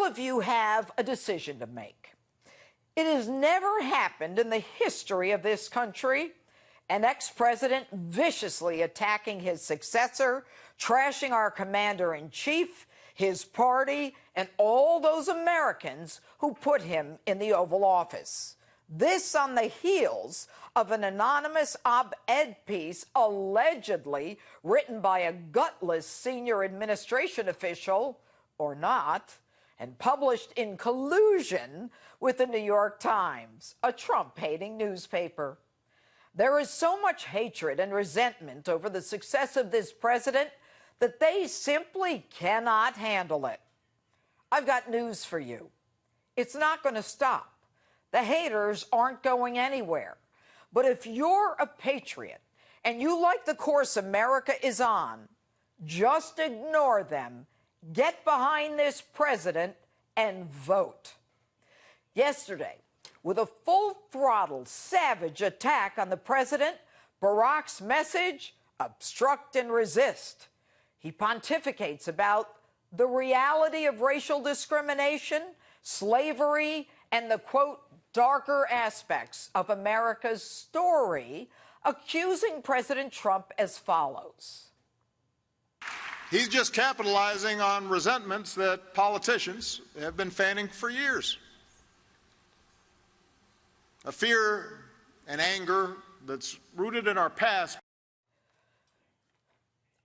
all of you have a decision to make. It has never happened in the history of this country. An ex-president viciously attacking his successor, trashing our commander-in-chief, his party, and all those Americans who put him in the Oval Office. This on the heels of an anonymous op-ed piece allegedly written by a gutless senior administration official, or not, and published in collusion with the New York Times, a Trump-hating newspaper. There is so much hatred and resentment over the success of this president that they simply cannot handle it. I've got news for you. It's not going to stop. The haters aren't going anywhere. But if you're a patriot and you like the course America is on, just ignore them, get behind this president, and vote. Yesterday, with a full-throttle, savage attack on the president, Barack's message, obstruct and resist. He pontificates about the reality of racial discrimination, slavery, and the, quote, darker aspects of America's story, accusing President Trump as follows. He's just capitalizing on resentments that politicians have been fanning for years. A fear and anger that's rooted in our past.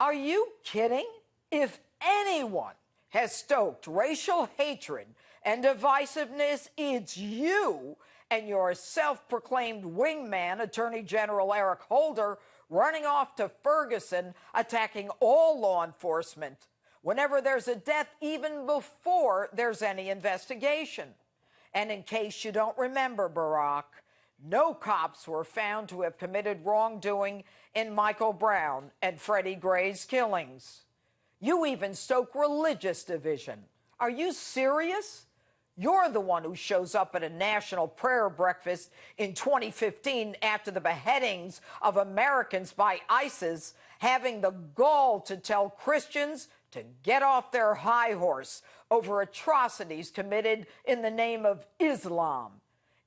Are you kidding? If anyone has stoked racial hatred and divisiveness, it's you and your self-proclaimed wingman, Attorney General Eric Holder, running off to Ferguson, attacking all law enforcement whenever there's a death, even before there's any investigation. And in case you don't remember, Barack, no cops were found to have committed wrongdoing in Michael Brown and Freddie Gray's killings. You even stoke religious division. Are you serious? You're the one who shows up at a national prayer breakfast in 2015 after the beheadings of Americans by ISIS, having the gall to tell Christians to get off their high horse over atrocities committed in the name of Islam.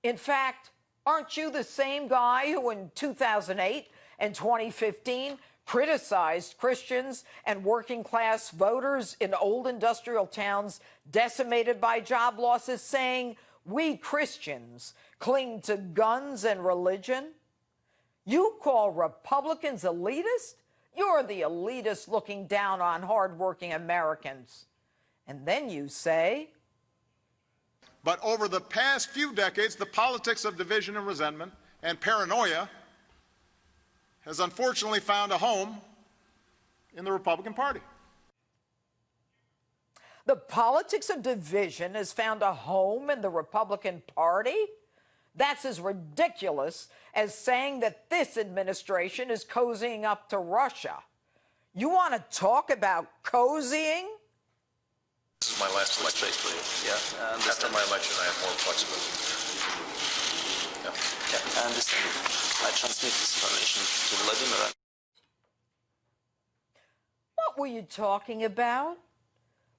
In fact, aren't you the same guy who in 2008 and 2015 criticized Christians and working-class voters in old industrial towns decimated by job losses, saying, we Christians cling to guns and religion? You call Republicans elitist? You're the elitist looking down on hardworking Americans. And then you say... But over the past few decades, the politics of division and resentment and paranoia has unfortunately found a home in the Republican Party. The politics of division has found a home in the Republican Party? That's as ridiculous as saying that this administration is cozying up to Russia. You want to talk about cozying? This is my last election. Yeah. After my election, I have more flexibility. Yeah, I understand. I transmit this information to Vladimir. What were you talking about?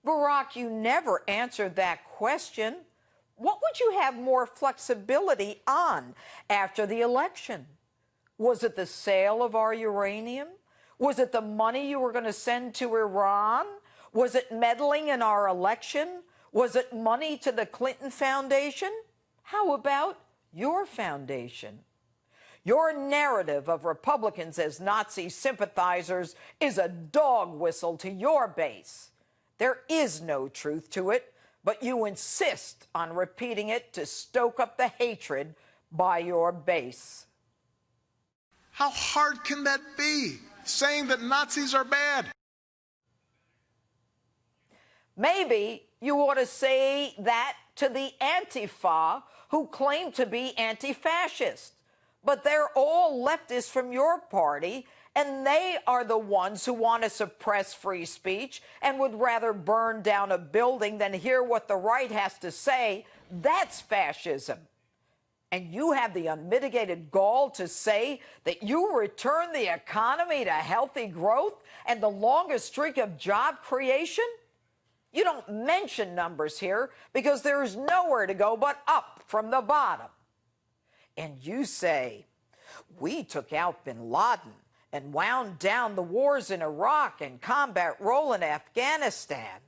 Barack, you never answered that question. What would you have more flexibility on after the election? Was it the sale of our uranium? Was it the money you were going to send to Iran? Was it meddling in our election? Was it money to the Clinton Foundation? How about your foundation? Your narrative of Republicans as Nazi sympathizers is a dog whistle to your base. There is no truth to it, but you insist on repeating it to stoke up the hatred by your base. How hard can that be, saying that Nazis are bad? Maybe you ought to say that to the Antifa, who claim to be anti-fascist. But they're all leftists from your party, and they are the ones who want to suppress free speech and would rather burn down a building than hear what the right has to say. That's fascism. And you have the unmitigated gall to say that you return the economy to healthy growth and the longest streak of job creation? You don't mention numbers here because there is nowhere to go but up from the bottom. And you say, we took out bin Laden and wound down the wars in Iraq and combat role in Afghanistan.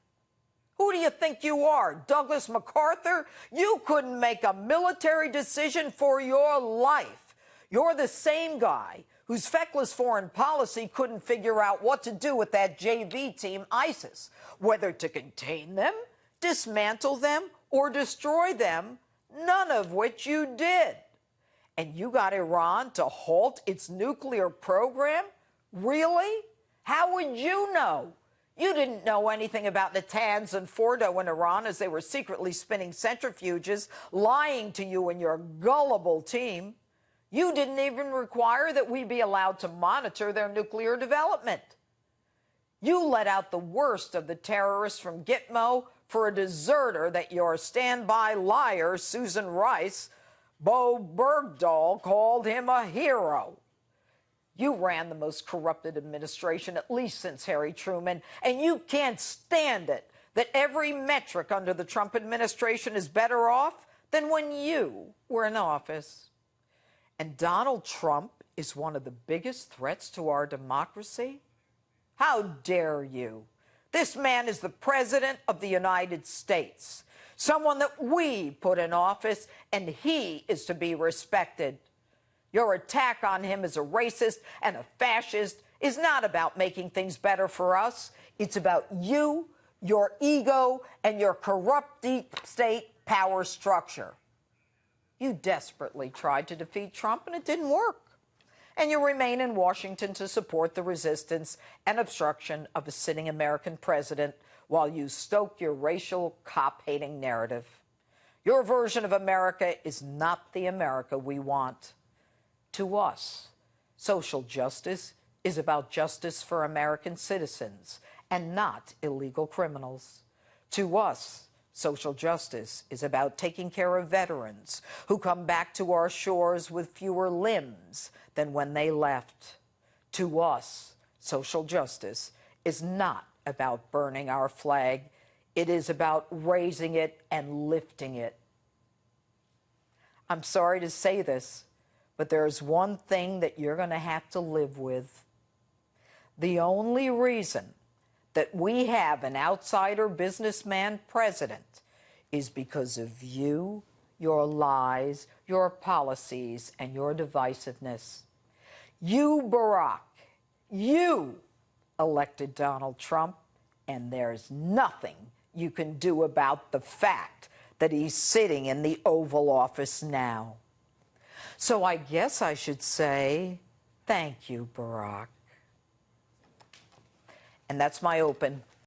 Who do you think you are, Douglas MacArthur? You couldn't make a military decision for your life. You're the same guy whose feckless foreign policy couldn't figure out what to do with that JV team, ISIS, whether to contain them, dismantle them, or destroy them, none of which you did. And you got Iran to halt its nuclear program? Really? How would you know? You didn't know anything about Natanz and Fordo in Iran as they were secretly spinning centrifuges, lying to you and your gullible team. You didn't even require that we be allowed to monitor their nuclear development. You let out the worst of the terrorists from Gitmo for a deserter that your standby liar, Susan Rice, Bo Bergdahl, called him a hero. You ran the most corrupted administration, at least since Harry Truman, and you can't stand it that every metric under the Trump administration is better off than when you were in office. And Donald Trump is one of the biggest threats to our democracy? How dare you? This man is the President of the United States, someone that we put in office, and he is to be respected. Your attack on him as a racist and a fascist is not about making things better for us. It's about you, your ego, and your corrupt deep state power structure. You desperately tried to defeat Trump, and it didn't work. And you remain in Washington to support the resistance and obstruction of a sitting American president while you stoke your racial cop-hating narrative. Your version of America is not the America we want. To us, social justice is about justice for American citizens and not illegal criminals. To us, social justice is about taking care of veterans who come back to our shores with fewer limbs than when they left. To us, social justice is not about burning our flag. It is about raising it and lifting it. I'm sorry to say this, but there's one thing that you're going to have to live with. The only reason that we have an outsider businessman president is because of you, your lies, your policies, and your divisiveness. You, Barack, you elected Donald Trump, and there's nothing you can do about the fact that he's sitting in the Oval Office now. So I guess I should say, thank you, Barack. And that's my open.